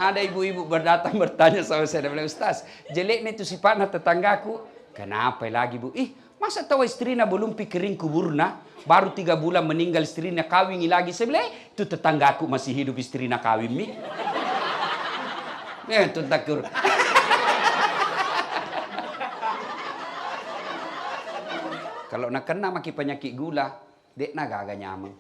Ada ibu-ibu berdatang bertanya sama saya, dia bilang, Ustaz, jelek nih itu sifatnya tetanggaku. Kenapa lagi bu? Masa tahu istrinya belum pikirin kuburna, baru 3 bulan meninggal istrinya kawin lagi. Saya bilang, itu tetanggaku masih hidup istrinya kawin mi. Itu takur. Kalau nak kena maki penyakit gula, dek naga agak nyaman.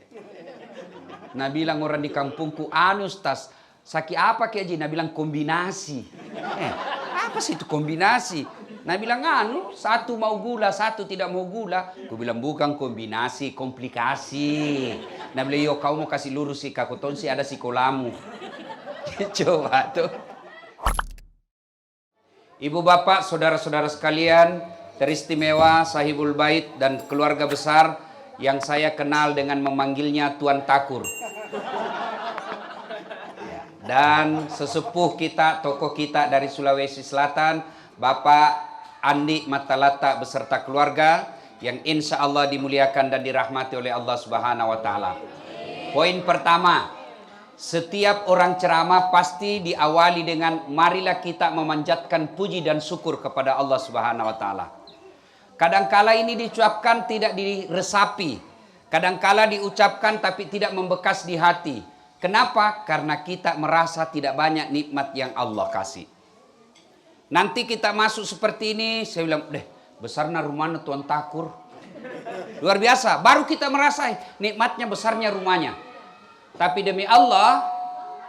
Nah bilang orang di kampungku, anu Ustaz, sakit apa Ki Haji? Nah bilang kombinasi. Apa sih itu kombinasi? Nah bilang anu, satu mau gula, satu tidak mau gula. Aku bilang bukan kombinasi, komplikasi. Nah bilang, yo kau mau kasih lurus si kakoton sih ada sikolamu. Coba tuh. Ibu bapak, saudara-saudara sekalian, teristimewa Sahibul Bait dan keluarga besar yang saya kenal dengan memanggilnya Tuan Takur. Dan sesepuh kita, tokoh kita dari Sulawesi Selatan, Bapak Andi Matalata beserta keluarga yang insya Allah dimuliakan dan dirahmati oleh Allah Subhanahu wa Ta'ala. Poin pertama, setiap orang ceramah pasti diawali dengan marilah kita memanjatkan puji dan syukur kepada Allah Subhanahu wa Ta'ala. Kadangkala ini diucapkan tidak diresapi, kadangkala diucapkan tapi tidak membekas di hati. Kenapa? Karena kita merasa tidak banyak nikmat yang Allah kasih. Nanti kita masuk seperti ini, saya bilang, besarnya rumahnya Tuan Takur. Luar biasa, baru kita merasa nikmatnya besarnya rumahnya. Tapi demi Allah,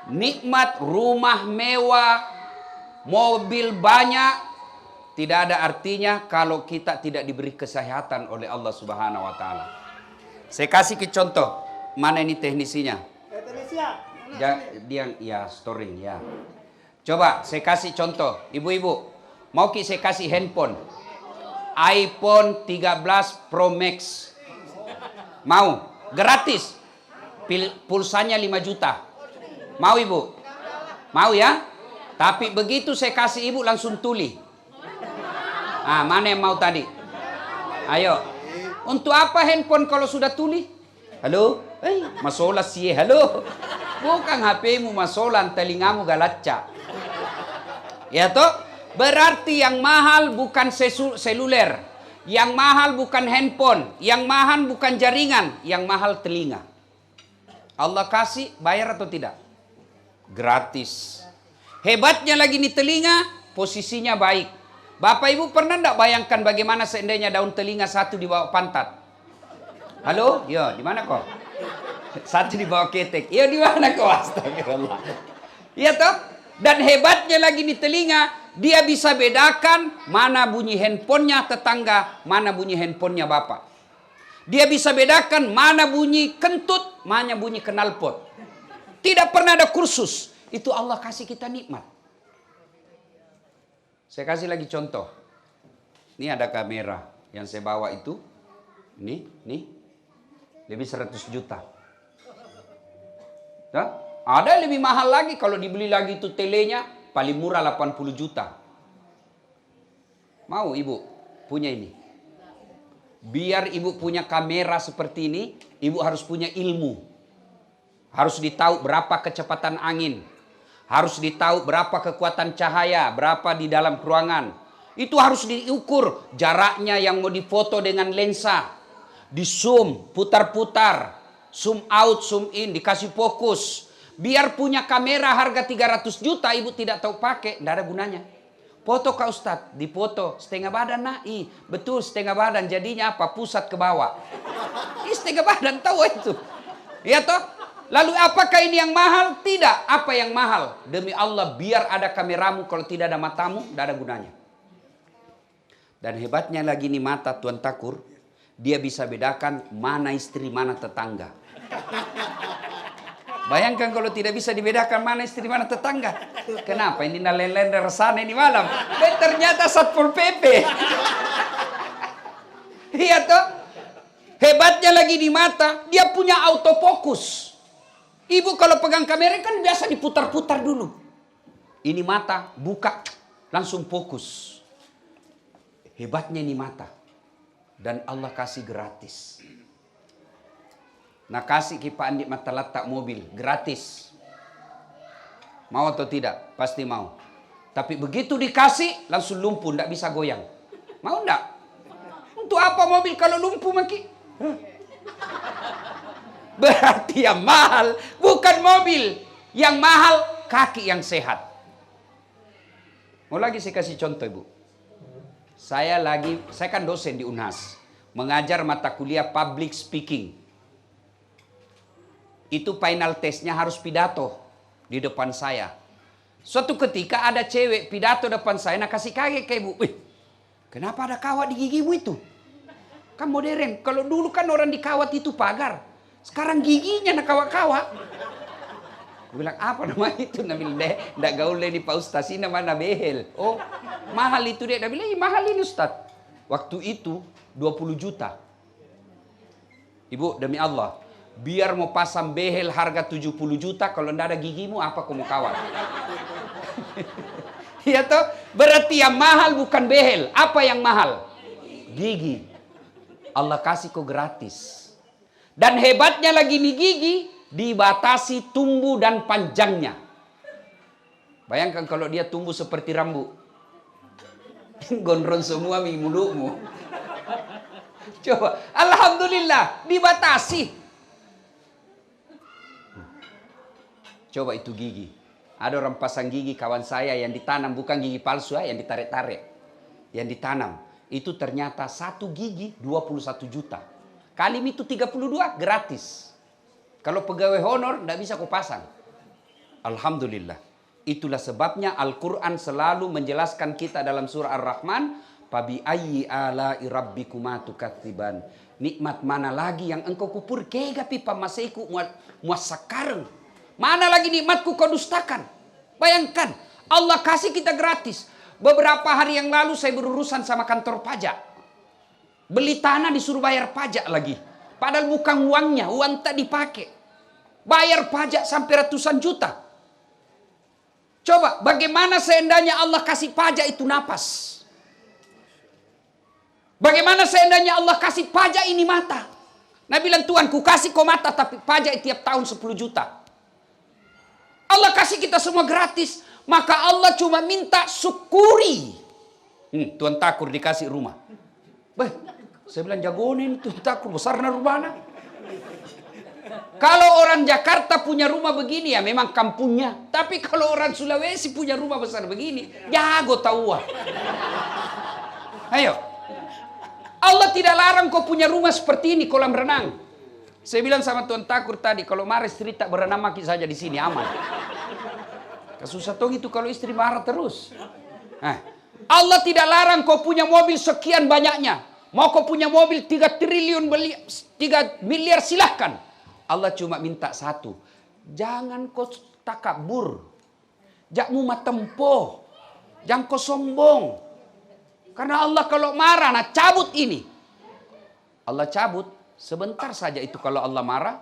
nikmat rumah mewah, mobil banyak, tidak ada artinya kalau kita tidak diberi kesehatan oleh Allah Subhanahu wa Ta'ala. Saya kasih ke contoh, mana ini teknisinya? Dia storing ya. Coba saya kasih contoh, ibu-ibu, mau saya kasih handphone iPhone 13 Pro Max. Mau? Gratis. Pulsanya 5 juta. Mau ibu? Mau ya? Tapi begitu saya kasih ibu langsung tuli. Mana yang mau tadi? Ayo. Untuk apa handphone kalau sudah tuli? Halo? Masola sih, halo? Bukan HP-mu masolan, telingamu galacca. Ya toh? Berarti yang mahal bukan seluler. Yang mahal bukan handphone. Yang mahal bukan jaringan. Yang mahal telinga. Allah kasih, bayar atau tidak? Gratis. Hebatnya lagi nih telinga, posisinya baik. Bapak Ibu pernah enggak bayangkan bagaimana seandainya daun telinga satu di bawah pantat? Halo? Yo, di mana kok? Satu di bawah ketek. Yo, di mana kok? Astagfirullah. Iya toh? Dan hebatnya lagi nih telinga, dia bisa bedakan mana bunyi handphonenya tetangga, mana bunyi handphonenya bapak. Dia bisa bedakan mana bunyi kentut, mana bunyi knalpot. Tidak pernah ada kursus. Itu Allah kasih kita nikmat. Saya kasih lagi contoh. Ini ada kamera yang saya bawa itu. Nih. Lebih 100 juta. Nah, ada lebih mahal lagi kalau dibeli lagi itu telenya, paling murah 80 juta. Mau ibu punya ini? Biar ibu punya kamera seperti ini, ibu harus punya ilmu. Harus ditahu berapa kecepatan angin. Harus ditahu berapa kekuatan cahaya, berapa di dalam ruangan. Itu harus diukur jaraknya yang mau difoto dengan lensa. Di zoom, putar-putar, zoom out, zoom in, dikasih fokus. Biar punya kamera harga 300 juta, ibu tidak tahu pakai, tidak ada gunanya. Foto Kak Ustadz, dipoto setengah badan betul setengah badan, jadinya apa? Pusat ke bawah. Setengah badan tahu itu. Ya toh? Lalu apakah ini yang mahal? Tidak. Apa yang mahal? Demi Allah, biar ada kameramu, kalau tidak ada matamu, tidak ada gunanya. Dan hebatnya lagi nih mata Tuan Takur, dia bisa bedakan mana istri, mana tetangga. Bayangkan kalau tidak bisa dibedakan mana istri, mana tetangga. Kenapa ini nalen-nalen resana ini malam? Ternyata Satpol PP. Iya toh? Hebatnya lagi di mata, dia punya autofokus. Ibu kalau pegang kamera kan biasa diputar-putar dulu. Ini mata, buka, langsung fokus. Hebatnya ini mata. Dan Allah kasih gratis. Nah kasih ke Pak Andi Matalata mobil, gratis. Mau atau tidak? Pasti mau. Tapi begitu dikasih, langsung lumpuh, tidak bisa goyang. Mau enggak? Untuk apa mobil kalau lumpuh maki? Berarti yang mahal bukan mobil. Yang mahal kaki yang sehat. Mau lagi saya kasih contoh, Ibu. Saya kan dosen di Unhas. Mengajar mata kuliah public speaking. Itu final testnya harus pidato di depan saya. Suatu ketika ada cewek pidato depan saya, nah kasih kaget ke Ibu. Wih, kenapa ada kawat di gigimu itu? Kan modern. Kalau dulu kan orang dikawat itu pagar. Sekarang giginya nak kawat-kawat. Gue bilang, apa nama itu? Dia bilang, nggak gaul ini Pak Ustaz, ini namanya behel. Oh, mahal itu dia. Dia bilang, iya mahal ini Ustaz. Waktu itu 20 juta. Ibu, demi Allah, biar mau pasang behel harga 70 juta, kalau nggak ada gigimu, apa kamu kawat? Iya toh? Berarti yang mahal bukan behel. Apa yang mahal? Gigi. Allah kasih kok gratis. Dan hebatnya lagi nih gigi, dibatasi tumbuh dan panjangnya. Bayangkan kalau dia tumbuh seperti rambut. Gondrong semua mi mulutmu. Coba, alhamdulillah dibatasi. Coba itu gigi. Ada orang pasang gigi kawan saya yang ditanam, bukan gigi palsu yang ditarik-tarik. Yang ditanam. Itu ternyata satu gigi 21 juta. Kali itu 32 gratis. Kalau pegawai honor tidak bisa kau pasang. Alhamdulillah. Itulah sebabnya Al-Quran selalu menjelaskan kita dalam surah Ar-Rahman. Fabi ayyi ala'i rabbikuma tukatsiban. Nikmat mana lagi yang engkau kupur kegapi pamaseku muas sekarang. Mana lagi nikmatku kau dustakan. Bayangkan. Allah kasih kita gratis. Beberapa hari yang lalu saya berurusan sama kantor pajak. Beli tanah disuruh bayar pajak lagi. Padahal bukan uangnya, uang tak dipakai. Bayar pajak sampai ratusan juta. Coba, bagaimana seandainya Allah kasih pajak itu napas? Bagaimana seandainya Allah kasih pajak ini mata? Nabi bilang, Tuhan ku kasih kau mata, tapi pajak tiap tahun 10 juta. Allah kasih kita semua gratis. Maka Allah cuma minta syukuri. Tuan Takur dikasih rumah. Saya bilang jagonin Tuan Takur, besar na rumahnya. Kalau orang Jakarta punya rumah begini ya memang kampungnya. Tapi kalau orang Sulawesi punya rumah besar begini, jago tahu. Ayo. Allah tidak larang kau punya rumah seperti ini, kolam renang. Saya bilang sama Tuan Takur tadi, kalau marah istri tak berenang maki saja di sini, aman. Susah tong itu kalau istri marah terus. Allah tidak larang kau punya mobil sekian banyaknya. Mau kau punya mobil 3 triliun, 3 miliar silahkan. Allah cuma minta satu. Jangan kau takabur. Jangan matempo. Jangan kau sombong. Karena Allah kalau marah, nah cabut ini. Allah cabut, sebentar saja itu kalau Allah marah.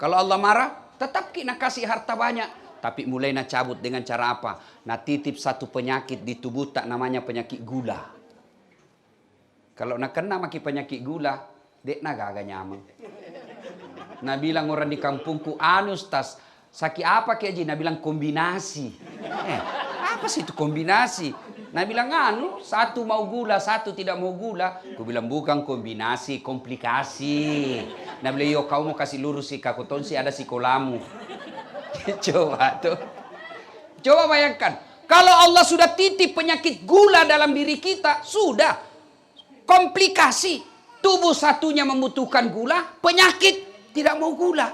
Kalau Allah marah, tetap kita kasih harta banyak. Tapi mulai nak cabut dengan cara apa? Nak titip satu penyakit di tubuh tak namanya penyakit gula. Kalau nak kena maki penyakit gula, dek nak agak nyaman. Nah bilang orang di kampungku, Ustaz, sakit apa ke Haji? Nah bilang kombinasi. Apa sih itu kombinasi? Nah bilang satu mau gula, satu tidak mau gula. Aku bilang bukan kombinasi, komplikasi. Nah bilang yo kau mau kasih lurus si kakoton si ada si kolamu. Coba tuh. Coba bayangkan. Kalau Allah sudah titip penyakit gula dalam diri kita, sudah. Komplikasi. Tubuh satunya membutuhkan gula, penyakit tidak mau gula.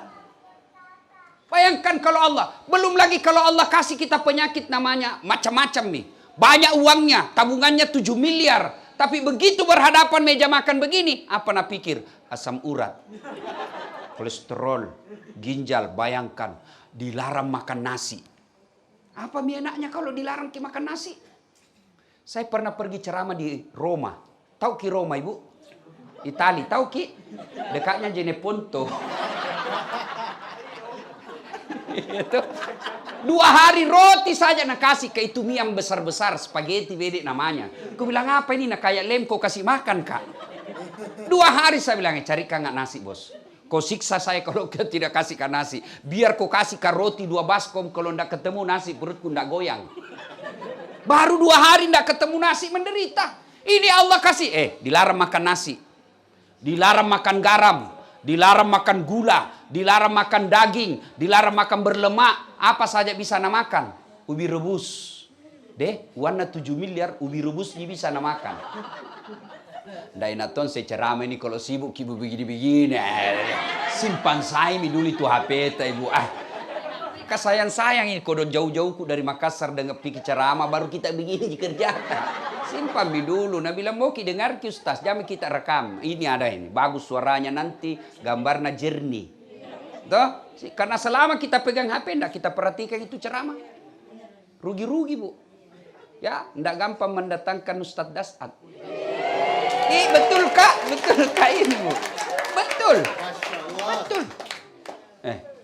Bayangkan kalau Allah. Belum lagi kalau Allah kasih kita penyakit namanya macam-macam nih. Banyak uangnya, tabungannya 7 miliar. Tapi begitu berhadapan meja makan begini, apa nak pikir? Asam urat, kolesterol, ginjal, bayangkan. Dilarang makan nasi. Apa enaknya kalau dilarang makan nasi? Saya pernah pergi ceramah di Roma. Tahu ki Roma, Ibu? Itali, tahu ki? Dekatnya Jeneponto. Itu 2 hari roti saja nak kasih ke itu mie yang besar-besar, spaghetti beda namanya. Aku bilang apa ini nak kayak lem kau kasih makan kak? 2 hari saya bilang carikan nggak nasi bos. Kau siksa saya kalau kau tidak kasihkan nasi. Biar kau kasihkan roti 2 baskom, kalau tidak ketemu nasi perutku tidak goyang. Baru 2 hari tidak ketemu nasi menderita. Ini Allah kasih. Dilarang makan nasi. Dilarang makan garam. Dilarang makan gula. Dilarang makan daging. Dilarang makan berlemak. Apa saja bisa makan. Ubi rebus. Warna 7 miliar ubi rebus ini bisa makan. Dai naton saya ceramah ini kalau sibuk ibu begini-begini. Simpan saya dulu itu HP ibu. Sayang ini kodon jauh-jauh dari Makassar dengan pikir ceramah baru kita begini dikerjakan. Simpan dulu. Nah bilang mau ki dengar ki Ustaz, jangan kita rekam. Ini ada ini, bagus suaranya nanti, gambarnya jernih. Toh? Karena selama kita pegang HP enggak kita perhatikan itu ceramah. Rugi-rugi, Bu. Ya, enggak gampang mendatangkan Ustaz Dasat. Betul Kak? Betul Kak ini, Bu. Betul. Betul.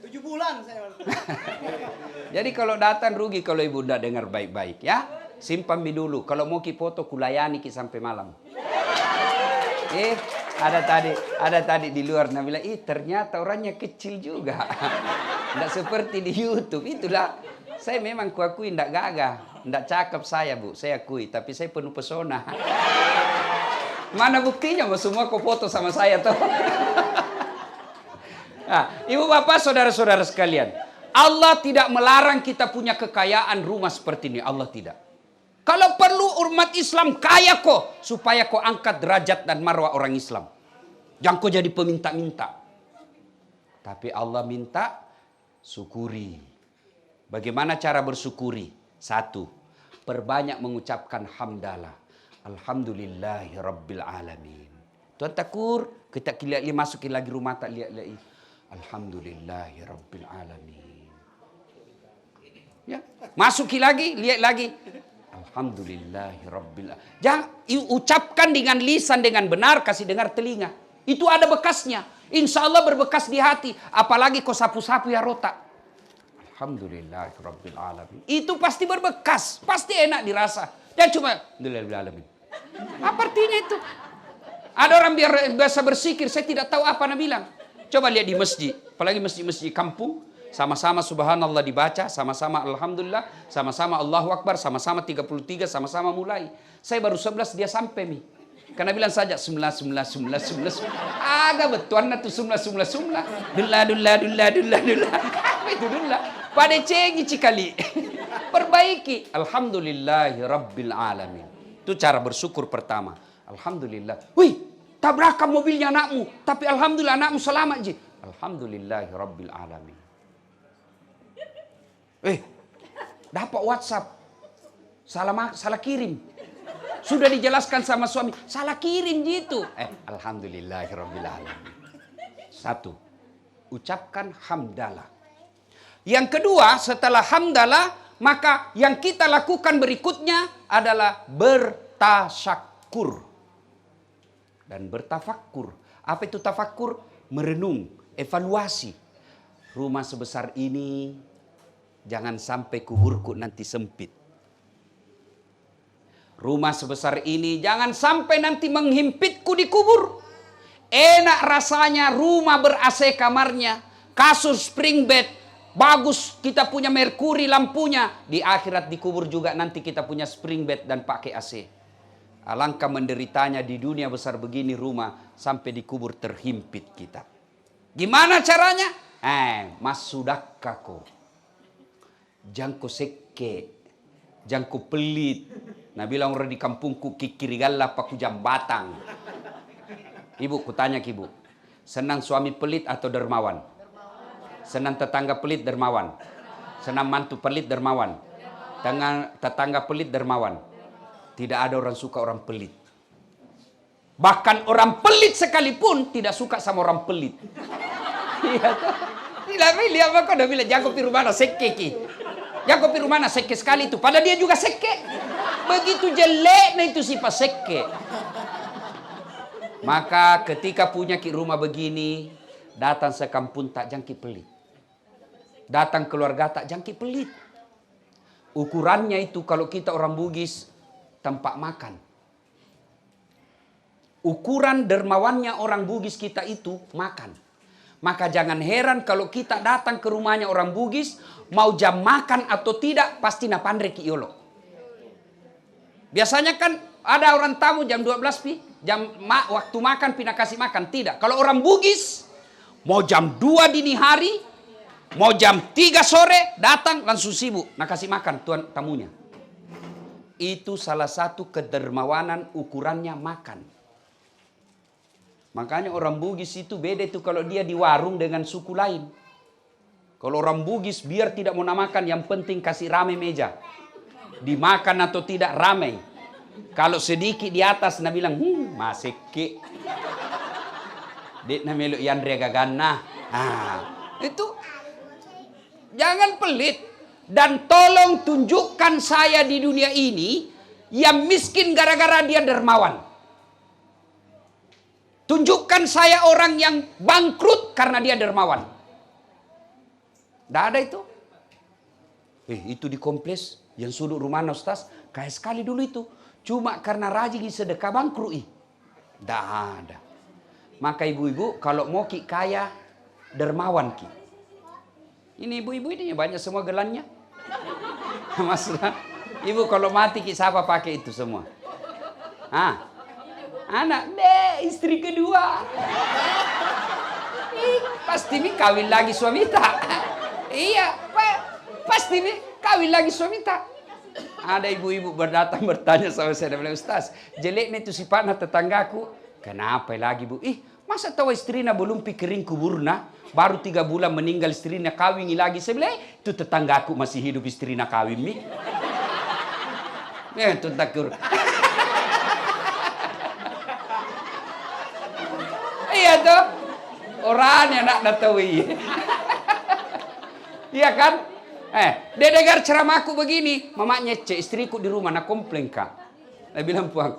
7 bulan saya. Jadi kalau datang rugi kalau ibu tidak dengar baik-baik ya. Simpan dulu. Kalau mau ki foto kulayani ki sampai malam. Ada tadi di luar nah bilang, ternyata orangnya kecil juga. Tidak seperti di YouTube. Itulah saya memang kuakui tidak gagah, tidak cakep saya Bu, saya akui. Tapi saya penuh pesona. Mana buktinya? Semua kau foto sama saya tuh. Nah, ibu bapak saudara-saudara sekalian, Allah tidak melarang kita punya kekayaan rumah seperti ini. Allah tidak. Kalau perlu umat Islam kaya kok, supaya kau angkat derajat dan marwah orang Islam. Jangan kau jadi peminta-minta. Tapi Allah minta syukuri. Bagaimana cara bersyukuri? 1, perbanyak mengucapkan hamdalah. Alhamdulillahi Rabbil Alamin. Tuan takur, kita lihat masukin lagi rumah tak lihat lagi. Alhamdulillahi Rabbil Alamin. Ya, masukin lagi, lihat lagi. Alhamdulillahi Rabbil Alamin. Jangan ucapkan dengan lisan dengan benar, kasih dengar telinga. Itu ada bekasnya. Insya Allah berbekas di hati. Apalagi kau sapu-sapu ya rotak. Alhamdulillahi Rabbil Alamin. Itu pasti berbekas, pasti enak dirasa. Jangan cuma Alhamdulillah Alamin. Apa artinya itu? Ada orang biasa bersikir, saya tidak tahu apa nak bilang. Coba lihat di masjid, apalagi masjid-masjid kampung, sama-sama subhanallah dibaca, sama-sama alhamdulillah, sama-sama Allahu Akbar, sama-sama 33, sama-sama mulai. Saya baru 11 dia sampai nih. Karena bilang saja 19. Agak betul tuh 19. Dullah. Itu dullah. Pada cengi cikali. Perbaiki. Alhamdulillahi Rabbil Alamin. Itu cara bersyukur pertama. Alhamdulillah. Wih, tabrakan mobilnya anakmu. Tapi alhamdulillah anakmu selamat ji. Alhamdulillahi Rabbil Alamin. Dapat WhatsApp. Salah kirim. Sudah dijelaskan sama suami. Salah kirim gitu. Alhamdulillahi Rabbil Alamin. 1. Ucapkan hamdalah. Yang kedua, setelah hamdalah, maka yang kita lakukan berikutnya adalah bertasyakur dan bertafakkur. Apa itu tafakkur? Merenung, evaluasi. Rumah sebesar ini jangan sampai kuburku nanti sempit. Rumah sebesar ini jangan sampai nanti menghimpitku di kubur. Enak rasanya rumah ber-AC kamarnya, kasur spring bed, bagus, kita punya merkuri lampunya. Di akhirat di kubur juga nanti kita punya spring bed dan pakai AC. Alangkah menderitanya di dunia besar begini rumah sampai di kubur terhimpit kita. Gimana caranya? Mas sudakako. Jangko seke. Jangko pelit. Nah bilang orang di kampungku kikiri galla paku jambatang. Ibu kutanya ke ibu. Senang suami pelit atau dermawan? Senang tetangga pelit dermawan. Senang mantu pelit dermawan. Tetangga pelit dermawan. Tidak ada orang suka orang pelit. Bahkan orang pelit sekalipun tidak suka sama orang pelit. Iya tuh. Tidak pilih apa kau udah bilang jago piru mana seke ki. Jago piru mana seke sekali itu. Padahal dia juga seke. Begitu jelek nah itu sifat seke. Maka ketika punya ki rumah begini, datang sekampung tak jangki pelit. Datang keluarga tak jangki pelit. Ukurannya itu kalau kita orang Bugis, tempat makan. Ukuran dermawannya orang Bugis kita itu makan. Maka jangan heran kalau kita datang ke rumahnya orang Bugis, mau jam makan atau tidak, pasti napandre ki yolo. Biasanya kan ada orang tamu jam 12 pi, waktu makan pina kasih makan. Tidak. Kalau orang Bugis, mau jam 2 dini hari, mau jam 3 sore, datang langsung sibuk. Nak kasih makan tuan tamunya. Itu salah satu kedermawanan ukurannya makan. Makanya orang Bugis itu beda itu kalau dia di warung dengan suku lain. Kalau orang Bugis biar tidak mau makan, yang penting kasih rame meja. Dimakan atau tidak ramai. Kalau sedikit di atas, na bilang, masih ke. Dek na melu Yandria Gagana. Itu jangan pelit. Dan tolong tunjukkan saya di dunia ini yang miskin gara-gara dia dermawan. Tunjukkan saya orang yang bangkrut karena dia dermawan. Tidak ada itu. Itu di kompleks yang sudut rumah Ustaz. Kayak sekali dulu itu. Cuma karena rajin sedekah bangkrut. Tidak ada. Maka ibu-ibu kalau mau ki kaya, dermawan ki. Ini ibu-ibu ini banyak semua gelannya. Maksudnya, ibu kalau mati ki siapa pakai itu semua? Anak, istri kedua. Pasti mi kawin lagi suami tak. Iya, pasti mi kawin lagi suami tak. Ada ibu-ibu berdatang bertanya sama saya, bilang, Ustaz, jeleknya itu sifatnya tetanggaku. Kenapa lagi bu? Masa tahu istrinya belum pikirin kuburna, baru 3 bulan meninggal istrinya kawin lagi. Saya bilang, itu tetanggaku masih hidup istrinya kawin mi. Itu takur. Iya tuh, orangnya nak tahu. Iya kan? Dia dengar ceramahku begini, mamanya istriku di rumah nak komplain kak. Dia bilang puang,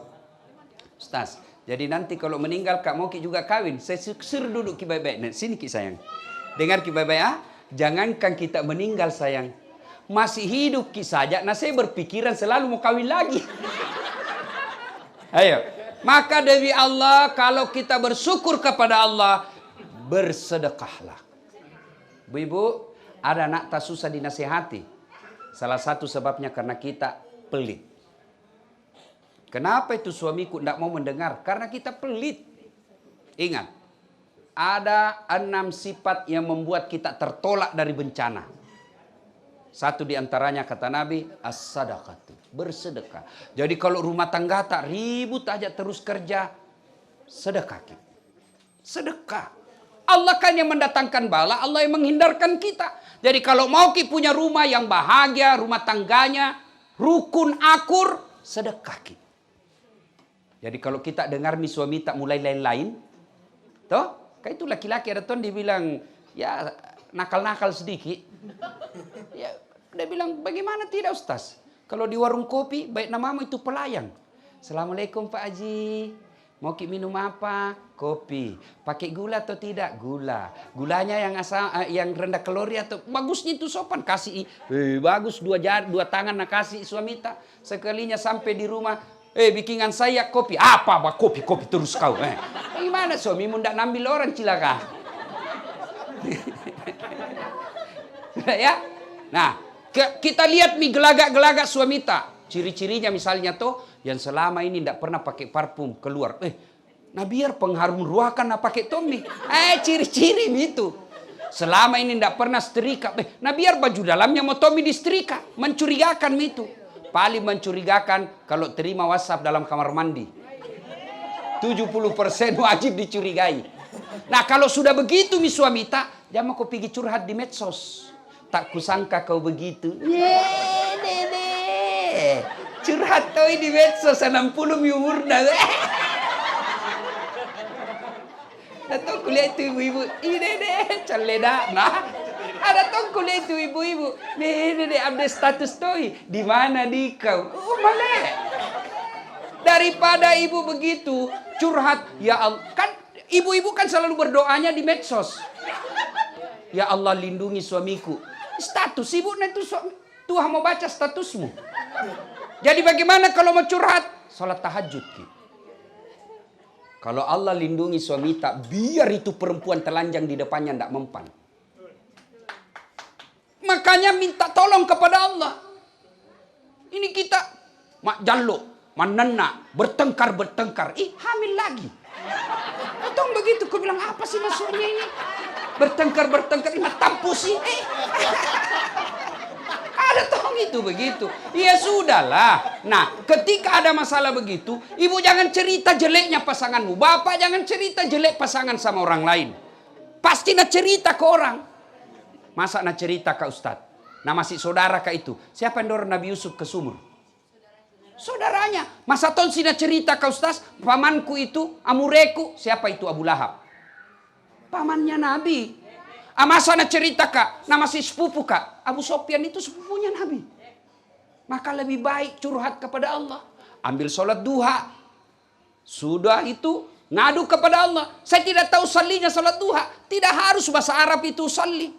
Ustaz, jadi nanti kalau meninggal kak mau ki juga kawin. Saya suruh duduk ki baik-baik. Nah, sini ki sayang. Dengar ki baik-baik jangankan kita meninggal sayang. Masih hidup ki saja. Nah saya berpikiran selalu mau kawin lagi. Ayo. Maka demi Allah kalau kita bersyukur kepada Allah, bersedekahlah. Bu-ibu, ada anak tak susah dinasihati. Salah satu sebabnya karena kita pelit. Kenapa itu suamiku tidak mau mendengar? Karena kita pelit. Ingat, ada 6 sifat yang membuat kita tertolak dari bencana. Satu di antaranya kata Nabi, as-sadaqatu, bersedekah. Jadi kalau rumah tangga tak ribut aja terus kerja, sedekah. Sedekah. Allah kan yang mendatangkan bala, Allah yang menghindarkan kita. Jadi kalau mau ki punya rumah yang bahagia, rumah tangganya rukun akur, sedekah ki. Jadi kalau kita dengar mi suami tak mulai lain-lain, toh, kayak itu laki-laki ada tuan dia bilang, ya nakal-nakal sedikit. Ya, dia bilang, bagaimana tidak Ustaz? Kalau di warung kopi, baik namamu itu pelayan. Assalamualaikum Pak Haji. Mau ki minum apa? Kopi. Pakai gula atau tidak? Gula. Gulanya yang rendah kalori atau bagusnya itu sopan kasih. Bagus 2 tangan nak kasih suami tak. Sekalinya sampai di rumah, bikinan saya kopi. Apa kopi terus kau. Gimana suamimu ndak nambil orang cilaka? Ya. Nah, kita lihat mi gelagak-gelagak suami tak. Ciri-cirinya misalnya tuh yang selama ini tidak pernah pakai parfum keluar. Nah biar pengharum ruahan nak pakai Tommy. Ciri-ciri itu. Selama ini tidak pernah setrika. Nah biar baju dalamnya mau Tommy disetrika. Mencurigakan itu. Paling mencurigakan kalau terima WhatsApp dalam kamar mandi. 70% wajib dicurigai. Nah kalau sudah begitu mi suami tak, jangan kau pergi curhat di medsos. Tak kusangka kau begitu. Dede. Curhat kau di medsos 60 mi umur dah. Datang kuliah itu ibu-ibu. Dede, caleda. Nah, ada tong kuliah itu ibu-ibu. Dede, update status toi. Di mana di kau? Boleh. Daripada ibu begitu curhat, ya Allah, kan ibu-ibu kan selalu berdoanya di medsos. Ya Allah lindungi suamiku. Status ibu itu Tuhan mau baca statusmu. Jadi bagaimana kalau mau curhat? Salat tahajud ki. Kalau Allah lindungi suami tak, biar itu perempuan telanjang di depannya tidak mempan. Makanya minta tolong kepada Allah. Ini kita mak jaluk, manena, bertengkar. Hamil lagi. Atau begitu, aku bilang apa sih maksudnya ini? Bertengkar, ini tampusi. Ada tong itu begitu. Ya sudahlah. Nah, ketika ada masalah begitu, ibu jangan cerita jeleknya pasanganmu. Bapak jangan cerita jelek pasangan sama orang lain. Pasti nak cerita ke orang. Masa nak cerita ke Ustadz? Nah masih saudara ke itu. Siapa yang dorong Nabi Yusuf ke sumur? Saudaranya. Masa ton sina cerita ke Ustadz? Pamanku itu, amureku. Siapa itu? Abu Lahab. Pamannya Nabi. Masa nak cerita kak, nama si sepupu kak, Abu Sofyan itu sepupunya Nabi. Maka lebih baik curhat kepada Allah. Ambil sholat duha. Sudah itu ngadu kepada Allah. Saya tidak tahu salinya sholat duha. Tidak harus bahasa Arab itu sali.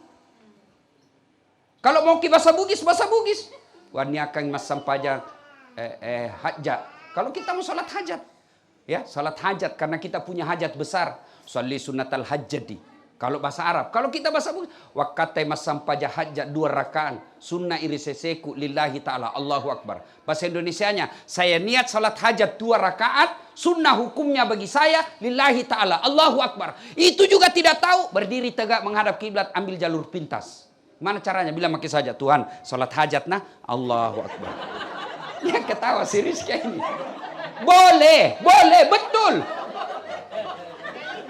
Kalau mau ke bahasa Bugis, bahasa Bugis. Wani akan mas sampaja hajat. Kalau kita mau sholat hajat. Ya, sholat hajat karena kita punya hajat besar. Sholli sunnatal hajjadi. Kalau bahasa Arab, kalau kita bahasa Bugis, wakatai masampaja hajat 2 rakaat, sunnah iriseseku lillahi ta'ala, Allahu Akbar. Bahasa Indonesianya, saya niat salat hajat 2 rakaat, sunnah hukumnya bagi saya, lillahi ta'ala, Allahu Akbar. Itu juga tidak tahu, berdiri tegak menghadap kiblat, ambil jalur pintas. Mana caranya? Bilang makin saja, Tuhan, salat hajat nah, Allahu Akbar. Dia ketawa serius kayak ini. Boleh, betul.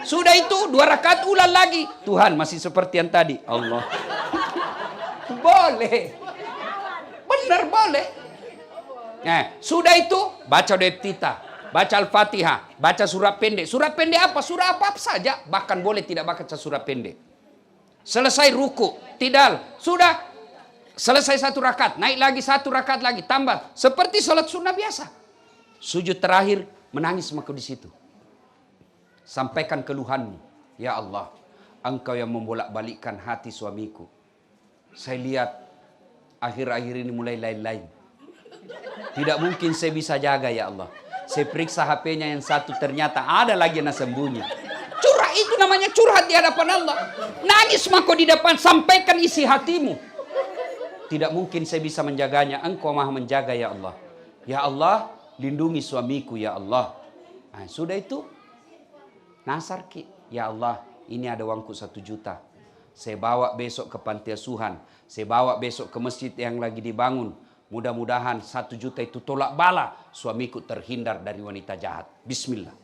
Sudah itu 2 rakaat ulang lagi. Tuhan masih seperti yang tadi. Allah. Boleh. Benar boleh. Sudah itu baca doa iftitah, baca Al-Fatihah, baca surah pendek. Surah pendek apa? Surah apa saja. Bahkan boleh tidak baca surah pendek. Selesai ruku, tidal. Sudah selesai 1 rakaat, naik lagi 1 rakaat lagi, tambah. Seperti sholat sunnah biasa. Sujud terakhir menangis maka di situ. Sampaikan keluhanmu. Ya Allah, Engkau yang membolak-balikkan hati suamiku. Saya lihat akhir-akhir ini mulai lain-lain. Tidak mungkin saya bisa jaga ya Allah. Saya periksa HP-nya yang satu ternyata ada lagi yang sembunyi. Curhat itu namanya curhat di hadapan Allah. Nangis maka di depan, sampaikan isi hatimu. Tidak mungkin saya bisa menjaganya. Engkau maha menjaga ya Allah. Ya Allah, lindungi suamiku ya Allah. Nah, sudah itu. Nasar ki, ya Allah, ini ada uangku 1 juta. Saya bawa besok ke panti asuhan. Saya bawa besok ke masjid yang lagi dibangun. Mudah-mudahan 1 juta itu tolak bala. Suamiku terhindar dari wanita jahat. Bismillah.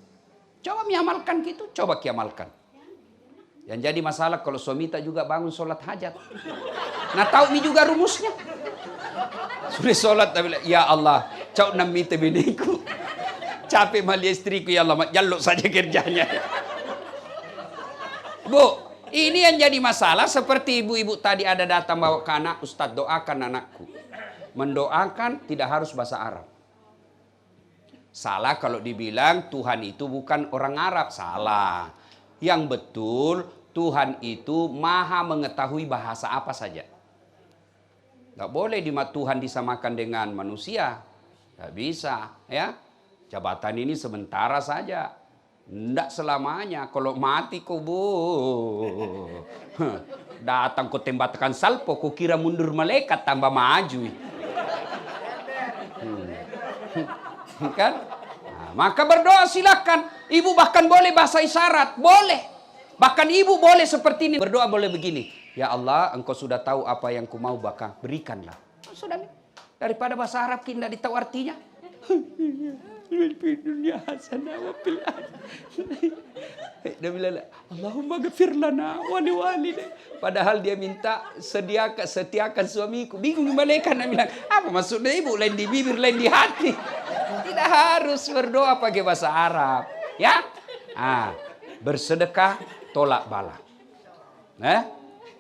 Coba miamalkan gitu, coba kiamalkan. Yang jadi masalah kalau suami tak juga bangun sholat hajat. Nah tahu mi juga rumusnya. Sudah sholat, tapi ya Allah, cau namite biniku. Capek mali istriku ya Allah, jaluk saja kerjanya. Bu, ini yang jadi masalah seperti ibu-ibu tadi ada datang bawa ke anak, Ustadz doakan anakku. Mendoakan tidak harus bahasa Arab. Salah kalau dibilang Tuhan itu bukan orang Arab, salah. Yang betul Tuhan itu maha mengetahui bahasa apa saja. Gak boleh Tuhan disamakan dengan manusia. Gak bisa, ya. Jabatan ini sementara saja. Tidak selamanya. Kalau mati kau datang kau tembakan salpo, kau kira mundur malaikat tambah maju. Kan? Nah, maka berdoa silakan. Ibu bahkan boleh bahasa isyarat. Boleh. Bahkan ibu boleh seperti ini. Berdoa boleh begini. Ya Allah, Engkau sudah tahu apa yang ku mau baka. Berikanlah. Sudah. Daripada bahasa Arab kita tidak tahu artinya. Dunia hasanah wa fil dia bilang Allahumma ghafir lana wa liwalidayna. Padahal dia minta setiakan suamiku. Bingung malaikat dia bilang, apa maksudnya ibu? Lain di bibir, lain di hati. Tidak harus berdoa pakai bahasa Arab, ya. Bersedekah tolak bala.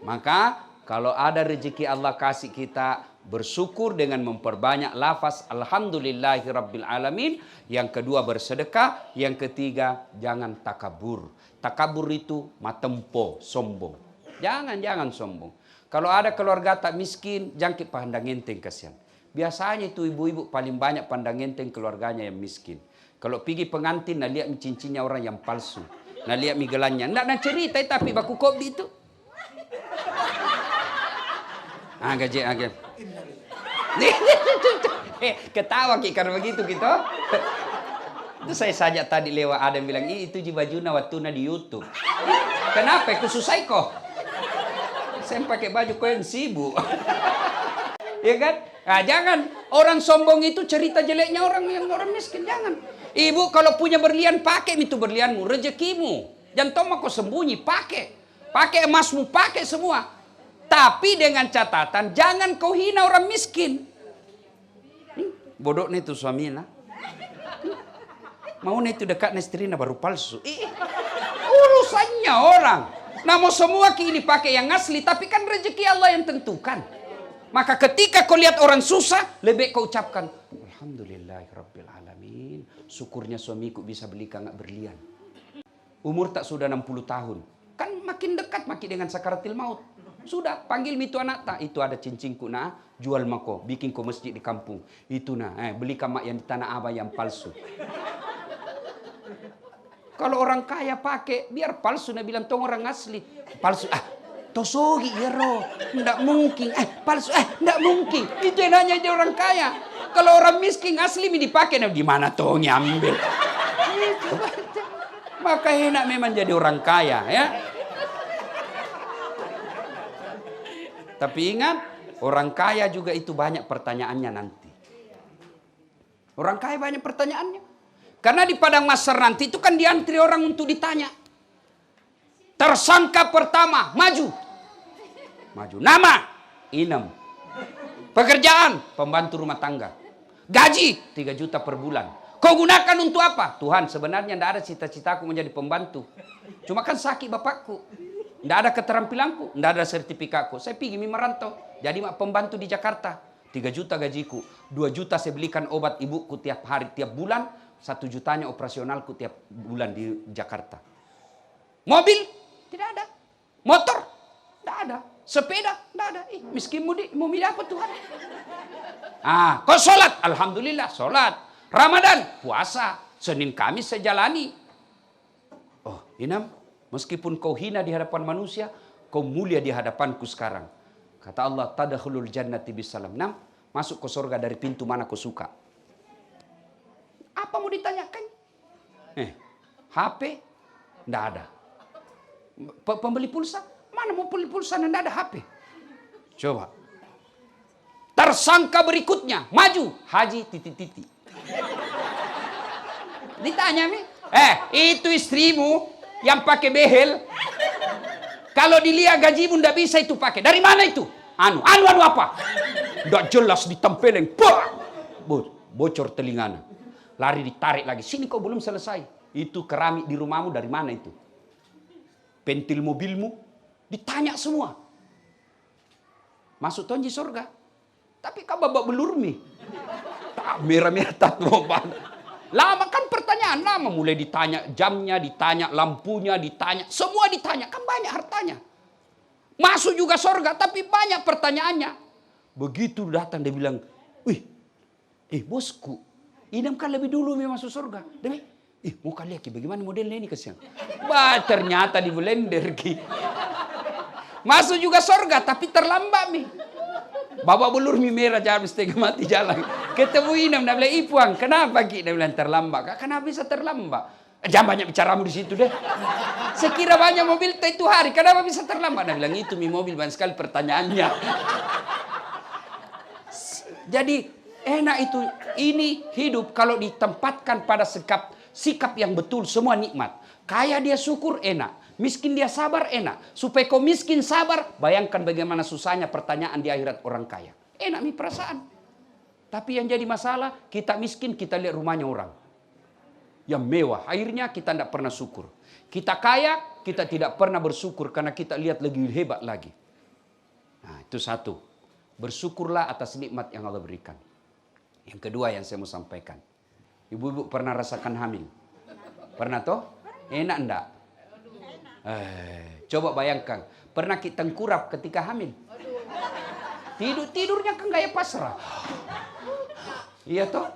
Maka kalau ada rezeki Allah kasih kita, bersyukur dengan memperbanyak lafaz alhamdulillahi rabbil alamin. Yang kedua bersedekah. Yang ketiga jangan takabur. Takabur itu matempo, sombong. Jangan sombong. Kalau ada keluarga tak miskin, jangkit pandang enteng kasihan. Biasanya itu ibu-ibu paling banyak pandang enteng keluarganya yang miskin. Kalau pergi pengantin, nah lihat cincinnya orang yang palsu. Nah lihat gelannya. Nggak nak cerita tapi baku kop di itu. Gaji agen. Ketawa ki karena begitu gitu. Itu saya saja tadi lewat ada yang bilang, itu ji bajuna watuna di YouTube. Kenapa? Susah kok. Saya pakai baju kau yang sibuk. Ya kan? Nah, jangan orang sombong itu cerita jeleknya orang miskin, jangan. Ibu kalau punya berlian pakai itu berlianmu, rezekimu. Jangan tomak kau sembunyi, pakai emasmu, pakai semua. Tapi dengan catatan jangan kau hina orang miskin. Bodoh nih tuh suaminya. Mau nih itu dekat istrinya baru palsu. Urusannya orang. Namun semua kini pakai yang asli, tapi kan rezeki Allah yang tentukan. Maka ketika kau lihat orang susah, lebih kau ucapkan, Alhamdulillahirabbil alamin. Syukurnya suamiku bisa belikan berlian. Umur tak sudah 60 tahun. Kan makin dekat makin dengan sakaratil maut. Sudah, panggil itu anak tak. Itu ada cincinku nah, jual mako, bikin kau masjid di kampung. Itu nah, belikan mak yang di tanah abang yang palsu. Kalau orang kaya pakai, biar palsu. Nah bilang, tong orang asli. Palsu, tosogi ya roh. Nggak mungkin. Palsu, nggak mungkin. Itu yang hanya dia orang kaya. Kalau orang miskin asli dipakai, nah gimana tong ambil. Maka enak memang jadi orang kaya ya. Tapi ingat, orang kaya juga itu banyak pertanyaannya nanti. Orang kaya banyak pertanyaannya. Karena di padang mahsyar nanti itu kan diantri orang untuk ditanya. Tersangka pertama, maju. Nama, Inem. Pekerjaan, pembantu rumah tangga. Gaji, 3 juta per bulan. Kau gunakan untuk apa? Tuhan, sebenarnya tidak ada cita-citaku menjadi pembantu. Cuma kan sakit bapakku. Tidak ada keterampilanku, tidak ada sertifikatku. Saya pergi merantau. Jadi pembantu di Jakarta. 3 juta gajiku. 2 juta saya belikan obat ibuku tiap hari, tiap bulan. 1 jutanya operasionalku tiap bulan di Jakarta. Mobil? Tidak ada. Motor? Tidak ada. Sepeda? Tidak ada. Miskin mudik. Mau milih apa Tuhan? Kau sholat? Alhamdulillah sholat. Ramadan? Puasa. Senin Kamis saya jalani. Oh, Inam, meskipun kau hina di hadapan manusia, kau mulia di hadapanku sekarang. Kata Allah, tadkhulul jannati bisalam. Nam, masuk ke surga dari pintu mana kau suka. Apa mau ditanyakan? HP? Tidak ada. Pembeli pulsa? Mana mau beli pulsa dan tidak ada HP? Coba. Tersangka berikutnya, maju. Haji titik-titik. Ditanya, itu istrimu yang pakai behel. Kalau dilihat gajimu tidak bisa itu pakai. Dari mana itu? Anu apa? Tidak jelas ditempeleng. Bocor telingana. Lari ditarik lagi. Sini kau belum selesai. Itu keramik di rumahmu dari mana itu? Pentil mobilmu. Ditanya semua. Masuk tonji surga. Tapi kau babak belur mi. Tak merah-merah tak roban. Lama kan pertanyaan. Lama mulai ditanya jamnya, ditanya lampunya, ditanya. Semua ditanya. Kan banyak hartanya. Masuk juga surga. Tapi banyak pertanyaannya. Begitu datang dia bilang. Bosku. Idam kan lebih dulu memang masuk surga. Demi, mau kalian lihat bagaimana modelnya ini kesian. Ternyata di blender ki. Masuk juga surga tapi terlambat mi. Bawa belur mi merah jangan setengah mati jalan. Ketemu Idam dia bilang, Ipuang, kenapa ki? Dia bilang terlambat. Kenapa bisa terlambat? Jangan banyak bicaramu di situ deh. Sekira banyak mobil itu hari, kenapa bisa terlambat? Dia bilang itu mi mobil banyak sekali pertanyaannya. Jadi enak itu, ini hidup kalau ditempatkan pada sikap yang betul, semua nikmat. Kaya dia syukur, enak. Miskin dia sabar, enak. Supaya kau miskin sabar, bayangkan bagaimana susahnya pertanyaan di akhirat orang kaya. Enak nih perasaan. Tapi yang jadi masalah, kita miskin, kita lihat rumahnya orang. Yang mewah, akhirnya kita tidak pernah syukur. Kita kaya, kita tidak pernah bersyukur karena kita lihat lebih hebat lagi. Nah, itu satu. Bersyukurlah atas nikmat yang Allah berikan. Yang kedua yang saya mau sampaikan. Ibu-ibu pernah rasakan hamil? Pernah toh? Enak enggak? Coba bayangkan. Pernah kita tengkurap ketika hamil? Tidurnya kan gaya pasrah. Iya toh?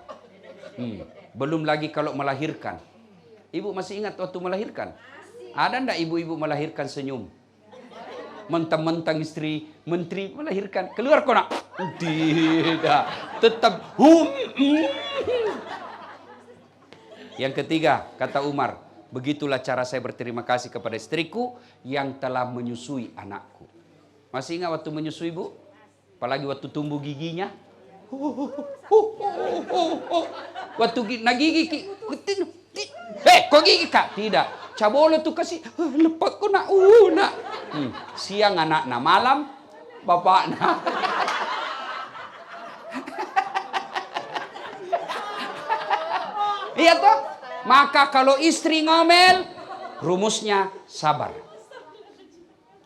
Belum lagi kalau melahirkan. Ibu masih ingat waktu melahirkan? Ada ndak ibu-ibu melahirkan senyum? Mentang-mentang istri menteri melahirkan. Keluar kau nak? Tidak. Tetap. Yang ketiga, kata Umar, begitulah cara saya berterima kasih kepada istriku yang telah menyusui anakku. Masih ingat waktu menyusui, Bu? Apalagi waktu tumbuh giginya. Waktu nagigi, kok gigi kak? Tidak. Cabolo tuh kasih, lepas ko nak, nak. Siang anak na, malam bapak na. Iya toh? Maka kalau istri ngomel, rumusnya sabar.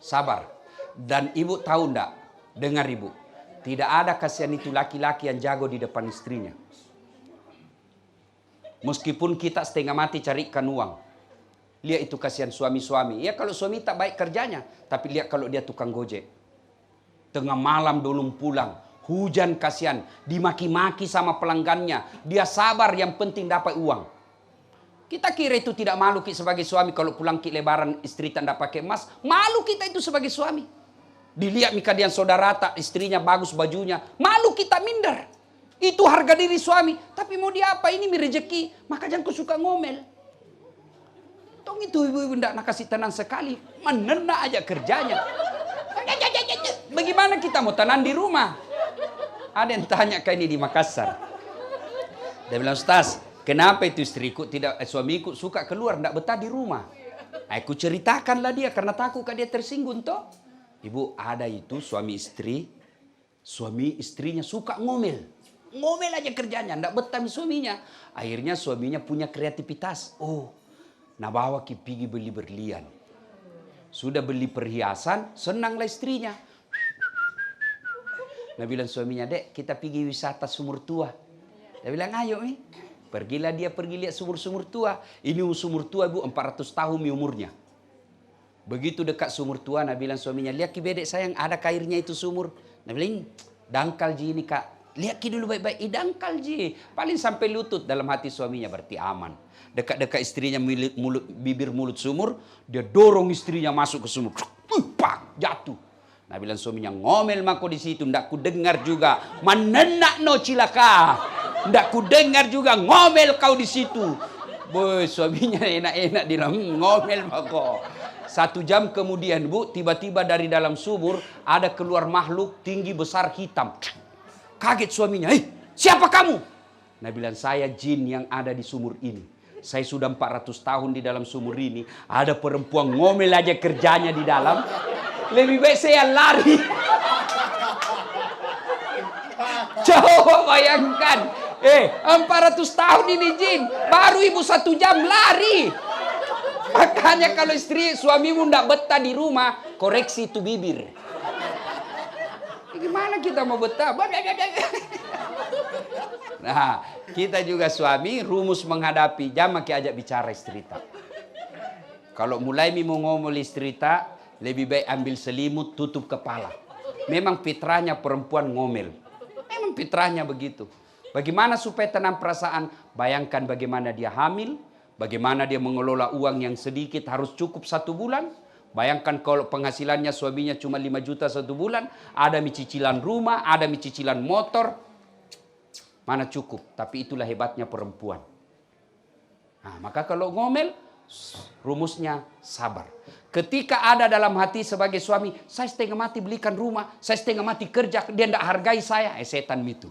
Sabar. Dan ibu tahu ndak? Dengar ibu. Tidak ada kasihan itu laki-laki yang jago di depan istrinya. Meskipun kita setengah mati carikan uang. Lihat itu kasihan suami-suami. Ya kalau suami tak baik kerjanya. Tapi lihat kalau dia tukang gojek. Tengah malam belum pulang. Hujan kasihan. Dimaki-maki sama pelanggannya. Dia sabar, yang penting dapat uang. Kita kira itu tidak malu kita sebagai suami. Kalau pulang kita lebaran istri tak pakai emas. Malu kita itu sebagai suami. Dilihat mikadian saudara tak istrinya bagus bajunya. Malu kita minder. Itu harga diri suami. Tapi mau dia apa? Ini rezeki. Maka jangan kau suka ngomel. Tong itu ibu-ibu tidak nak kasih tenang sekali. Menena aja kerjanya. Bagaimana kita mau tenang di rumah? Ada yang tanya kayak ini di Makassar. Dia bilang, Ustaz, kenapa itu istriku tidak, suamiku suka keluar, tidak betah di rumah? Aku ceritakanlah dia karena takut dia tersinggung toh. Ibu, ada itu suami istrinya suka ngomel. Ngomel aja kerjanya, tidak betah suaminya. Akhirnya suaminya punya kreativitas. Oh, nah bawa pergi beli berlian. Sudah beli perhiasan, senanglah istrinya. Nah bilang suaminya, Dek, kita pergi wisata sumur tua. Dia bilang, ayo nih. Pergilah dia pergi lihat sumur-sumur tua. Ini sumur tua, Bu, 400 tahun umurnya. Begitu dekat sumur tua, Nah bilang suaminya, lihat ki bedek sayang, ada airnya itu sumur. Nah bilang, dangkal ji ini kak. Lihat ki dulu baik-baik, dangkal ji. Paling sampai lutut dalam hati suaminya, berarti aman. Dekat-dekat istrinya bibir mulut sumur, dia dorong istrinya masuk ke sumur. Pak, jatuh. Nah bilang suaminya, ngomel mako di situ, ndak ku dengar juga. Manenak no cilaka. Ndak ku dengar juga ngomel kau di situ. Boy, suaminya enak-enak dia ngomel mako. 1 jam kemudian, Bu, tiba-tiba dari dalam sumur ada keluar makhluk tinggi besar hitam. Kaget suaminya, siapa kamu? Nah bilang, saya jin yang ada di sumur ini. Saya sudah 400 tahun di dalam sumur ini. Ada perempuan ngomel aja kerjanya di dalam. Lebih baik saya lari. Coba bayangkan. 400 tahun ini jin. Baru ibu 1 jam lari. Makanya kalau istri suamimu tidak betah di rumah, koreksi itu bibir. Gimana kita mau betah? Nah, kita juga suami rumus menghadapi. Jangan ajak bicara istri tak. Kalau mulai mau ngomong istri tak, lebih baik ambil selimut tutup kepala. Memang fitrahnya perempuan ngomel. Memang fitrahnya begitu. Bagaimana supaya tenang perasaan? Bayangkan bagaimana dia hamil. Bagaimana dia mengelola uang yang sedikit harus cukup 1 bulan. Bayangkan kalau penghasilannya suaminya cuma 5 juta 1 bulan. Ada cicilan rumah, ada cicilan motor. Mana cukup. Tapi itulah hebatnya perempuan. Nah, maka kalau ngomel, rumusnya sabar. Ketika ada dalam hati sebagai suami, saya setengah mati belikan rumah, saya setengah mati kerja, dia tidak hargai saya. Setan itu.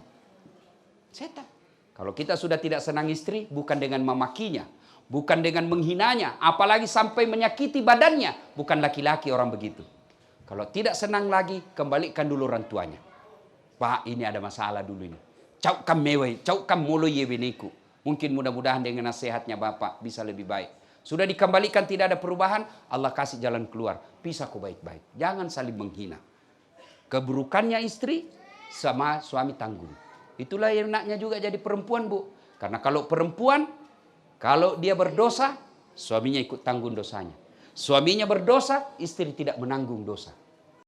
Setan. Kalau kita sudah tidak senang istri, bukan dengan memakinya. Bukan dengan menghinanya, apalagi sampai menyakiti badannya. Bukan laki-laki orang begitu. Kalau tidak senang lagi, kembalikan dulu orang tuanya. Pak, ini ada masalah dulu ini. Caukam mewah, caukam mulu yebeniku. Mungkin mudah-mudahan dengan nasihatnya Bapak bisa lebih baik. Sudah dikembalikan tidak ada perubahan, Allah kasih jalan keluar. Pisah kau baik-baik. Jangan saling menghina. Keburukannya istri sama suami tanggung. Itulah yang enaknya juga jadi perempuan, Bu. Karena kalau perempuan, kalau dia berdosa, suaminya ikut tanggung dosanya. Suaminya berdosa, istri tidak menanggung dosa.